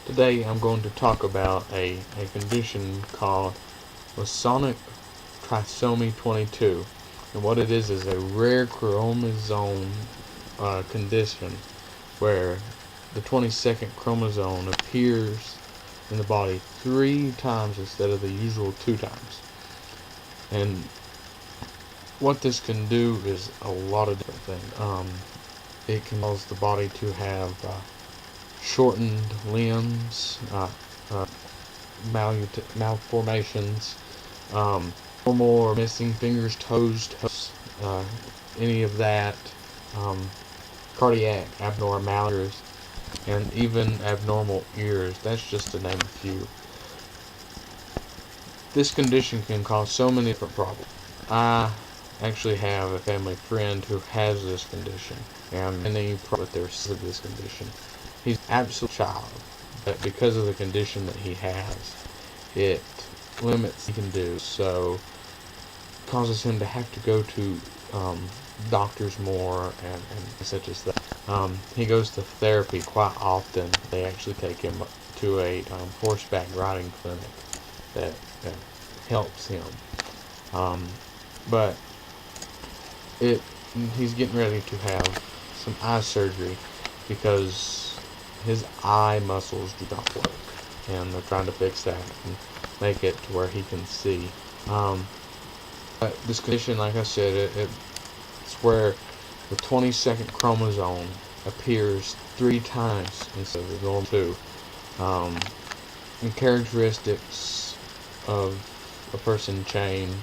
Today I'm going to talk about a condition called Mosaic Trisomy 22. And what it is a rare chromosome condition where the 22nd chromosome appears in the body 3 times instead of the usual 2 times. And what this can do is a lot of different things. It can cause the body to have shortened limbs, malformations, normal or missing fingers, toes, any of that, cardiac abnormalities, and even abnormal ears. That's just to name a few. This condition can cause so many different problems. I actually have a family friend who has this condition, and many problems with their of this condition. He's an absolute child, but because of the condition that he has, it limits what he can do. So causes him to have to go to doctors more and such as that. He goes to therapy quite often. They actually take him to a horseback riding clinic that helps him. But he's getting ready to have some eye surgery because his eye muscles do not work, and they're trying to fix that and make it to where he can see. But this condition, like I said, it's where the 22nd chromosome appears 3 times instead of the normal 2. And characteristics of a person change.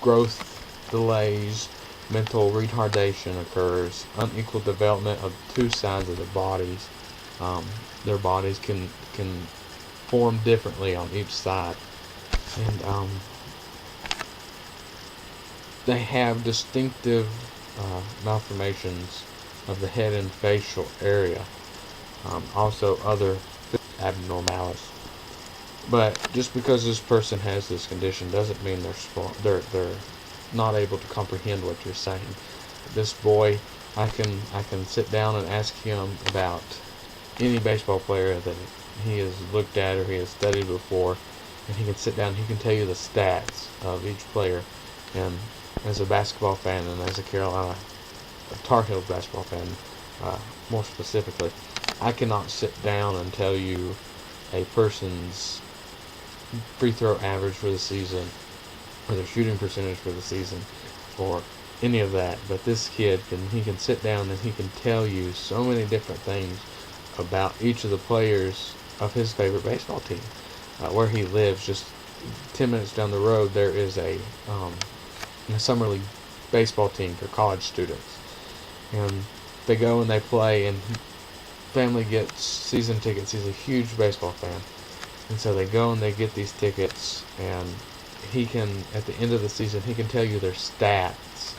Growth delays, mental retardation occurs, unequal development of 2 sides of their bodies. Their bodies can form differently on each side, and they have distinctive malformations of the head and facial area. Also other abnormalities. But just because this person has this condition doesn't mean they're not able to comprehend what you're saying. This boy, I can sit down and ask him about any baseball player that he has looked at or he has studied before, and he can sit down and he can tell you the stats of each player. And as a basketball fan and as a Carolina Tar Heels basketball fan, more specifically, I cannot sit down and tell you a person's free throw average for the season or their shooting percentage for the season or any of that. But this kid can sit down and he can tell you so many different things about each of the players of his favorite baseball team. Where he lives, just 10 minutes down the road, there is a summer league baseball team for college students, and they go and they play, and family gets season tickets. He's a huge baseball fan, and so they go and they get these tickets, and he can, at the end of the season, he can tell you their stats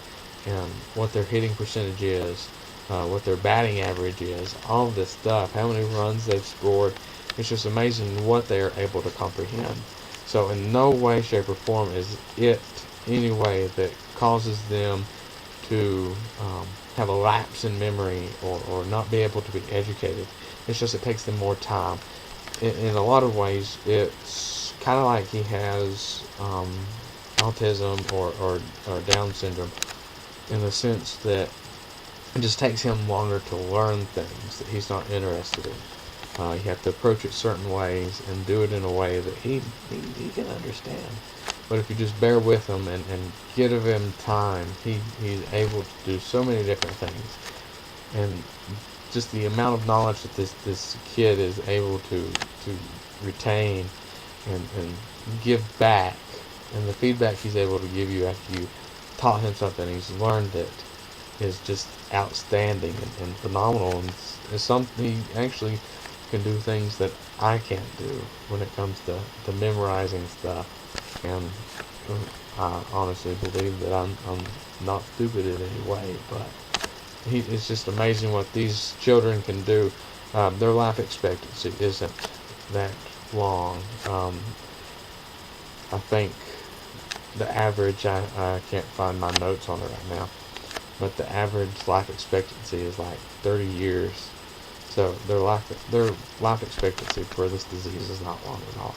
and what their hitting percentage is, what their batting average is, all of this stuff, how many runs they've scored. It's just amazing what they are able to comprehend. So in no way, shape, or form is it any way that causes them to have a lapse in memory or not be able to be educated. It's just it takes them more time. In a lot of ways, it's kind of like he has autism or Down syndrome, in the sense that it just takes him longer to learn things that he's not interested in. You have to approach it certain ways and do it in a way that he can understand. But if you just bear with him and give him time, he's able to do so many different things. And just the amount of knowledge that this kid is able to retain and give back, and the feedback he's able to give you after you taught him something he's learned that is just outstanding and phenomenal. And it's something he actually can do things that I can't do when it comes to memorizing stuff. And I honestly believe that I'm not stupid in any way, but it's just amazing what these children can do. Their life expectancy isn't that long. I think the average, I can't find my notes on it right now, but the average life expectancy is like 30 years. So their life expectancy for this disease is not long at all.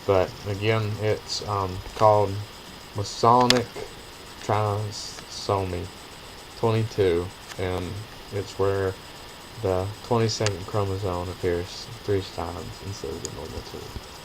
But again, it's called Mosaic Trisomy 22, and it's where the 22nd chromosome appears 3 times instead of the normal 2.